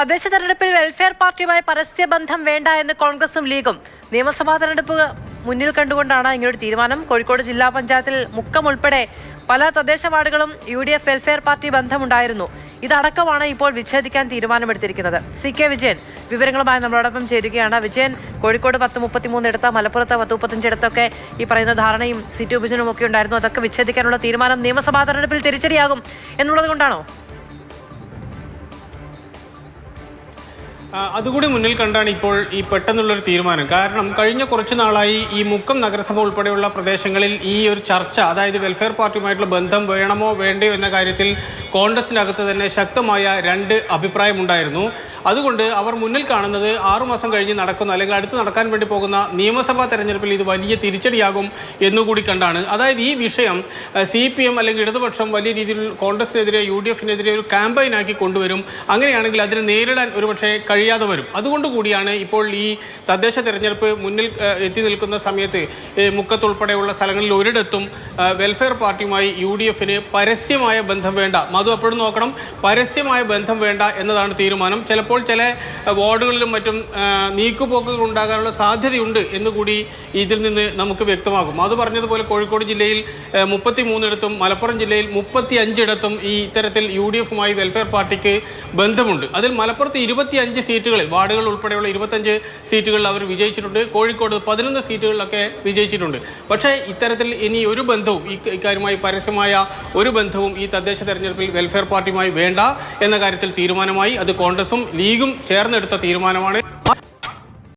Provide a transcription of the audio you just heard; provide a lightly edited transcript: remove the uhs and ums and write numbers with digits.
തദ്ദേശ തെരഞ്ഞെടുപ്പിൽ വെൽഫെയർ പാർട്ടിയുമായി പരസ്യബന്ധം വേണ്ട എന്ന് കോൺഗ്രസും ലീഗും. നിയമസഭാ തെരഞ്ഞെടുപ്പ് മുന്നിൽ കണ്ടുകൊണ്ടാണ് ഇങ്ങനൊരു തീരുമാനം. കോഴിക്കോട് ജില്ലാ പഞ്ചായത്തിൽ മുക്കം ഉൾപ്പെടെ പല തദ്ദേശ വാർഡുകളും UDF വെൽഫെയർ പാർട്ടി ബന്ധമുണ്ടായിരുന്നു. ഇതടക്കമാണ് ഇപ്പോൾ വിച്ഛേദിക്കാൻ തീരുമാനമെടുത്തിരിക്കുന്നത്. CK വിജയൻ വിവരങ്ങളുമായി നമ്മളോടൊപ്പം ചേരുകയാണ്. വിജയൻ, കോഴിക്കോട് 1033 ഇടത്ത്, മലപ്പുറത്ത് 1035 ഇടത്തൊക്കെ ഈ പറയുന്ന ധാരണയും സീറ്റ് വിഭജനവും ഒക്കെ ഉണ്ടായിരുന്നു. അതൊക്കെ വിച്ഛേദിക്കാനുള്ള തീരുമാനം നിയമസഭാ തെരഞ്ഞെടുപ്പിൽ തിരിച്ചടിയാകും എന്നുള്ളത് കൊണ്ടാണോ? അതുകൂടി മുന്നിൽ കണ്ടാണ് ഇപ്പോൾ ഈ പെട്ടെന്നുള്ളൊരു തീരുമാനം. കാരണം കഴിഞ്ഞ കുറച്ച് നാളായി ഈ മുക്കം നഗരസഭ ഉൾപ്പെടെയുള്ള പ്രദേശങ്ങളിൽ ഈ ഒരു ചർച്ച, അതായത് വെൽഫെയർ പാർട്ടിയുമായിട്ടുള്ള ബന്ധം വേണമോ വേണ്ടയോ എന്ന കാര്യത്തിൽ കോൺഗ്രസിനകത്ത് തന്നെ ശക്തമായ രണ്ട് അഭിപ്രായമുണ്ടായിരുന്നു. അതുകൊണ്ട് അവർ മുന്നിൽ കാണുന്നത് 6 മാസം കഴിഞ്ഞ് നടക്കുന്ന അല്ലെങ്കിൽ അടുത്ത് നടക്കാൻ വേണ്ടി പോകുന്ന നിയമസഭാ തെരഞ്ഞെടുപ്പിൽ ഇത് വലിയ തിരിച്ചടിയാകും എന്നുകൂടി കണ്ടാണ്. അതായത് ഈ വിഷയം CPM അല്ലെങ്കിൽ ഇടതുപക്ഷം വലിയ രീതിയിൽ കോൺഗ്രസിനെതിരെ UDFനെതിരെ ഒരു ക്യാമ്പയിനാക്കി കൊണ്ടുവരും. അങ്ങനെയാണെങ്കിൽ അതിനെ നേരിടാൻ ഒരുപക്ഷെ കഴിയാതെ വരും. അതുകൊണ്ടുകൂടിയാണ് ഇപ്പോൾ ഈ തദ്ദേശ തെരഞ്ഞെടുപ്പ് മുന്നിൽ എത്തി നിൽക്കുന്ന സമയത്ത് മുക്കത്തുൾപ്പെടെയുള്ള സ്ഥലങ്ങളിൽ ഒരിടത്തും വെൽഫെയർ പാർട്ടിയുമായി UDFന് പരസ്യമായ ബന്ധം വേണ്ട. മധു അപ്പോഴും നോക്കണം, പരസ്യമായ ബന്ധം വേണ്ട എന്നതാണ് തീരുമാനം. ചിലപ്പോൾ ചില വാർഡുകളിലും മറ്റും നീക്കുപോക്കുകൾ ഉണ്ടാകാനുള്ള സാധ്യതയുണ്ട് എന്നുകൂടി ഇതിൽ നിന്ന് നമുക്ക് വ്യക്തമാകും. അത് പറഞ്ഞതുപോലെ കോഴിക്കോട് ജില്ലയിൽ 33 ഇടത്തും മലപ്പുറം ജില്ലയിൽ 35 ഇടത്തും ഈ ഇത്തരത്തിൽ UDFുമായി വെൽഫെയർ പാർട്ടിക്ക് ബന്ധമുണ്ട്. അതിൽ മലപ്പുറത്ത് 25 സീറ്റുകളിൽ, വാർഡുകൾ ഉൾപ്പെടെയുള്ള 25 സീറ്റുകളിൽ അവർ വിജയിച്ചിട്ടുണ്ട്. കോഴിക്കോട് 11 സീറ്റുകളിലൊക്കെ വിജയിച്ചിട്ടുണ്ട്. പക്ഷേ ഇത്തരത്തിൽ ഇനി ഒരു ബന്ധവും ഇക്കാര്യമായി പരസ്യമായ ഒരു ബന്ധവും ഈ തദ്ദേശ തെരഞ്ഞെടുപ്പിൽ വെൽഫെയർ പാർട്ടിയുമായി വേണ്ട എന്ന കാര്യത്തിൽ തീരുമാനമായി. അത് കോൺഗ്രസും ലീഗും ചേർന്നെടുത്ത തീരുമാനമാണ്.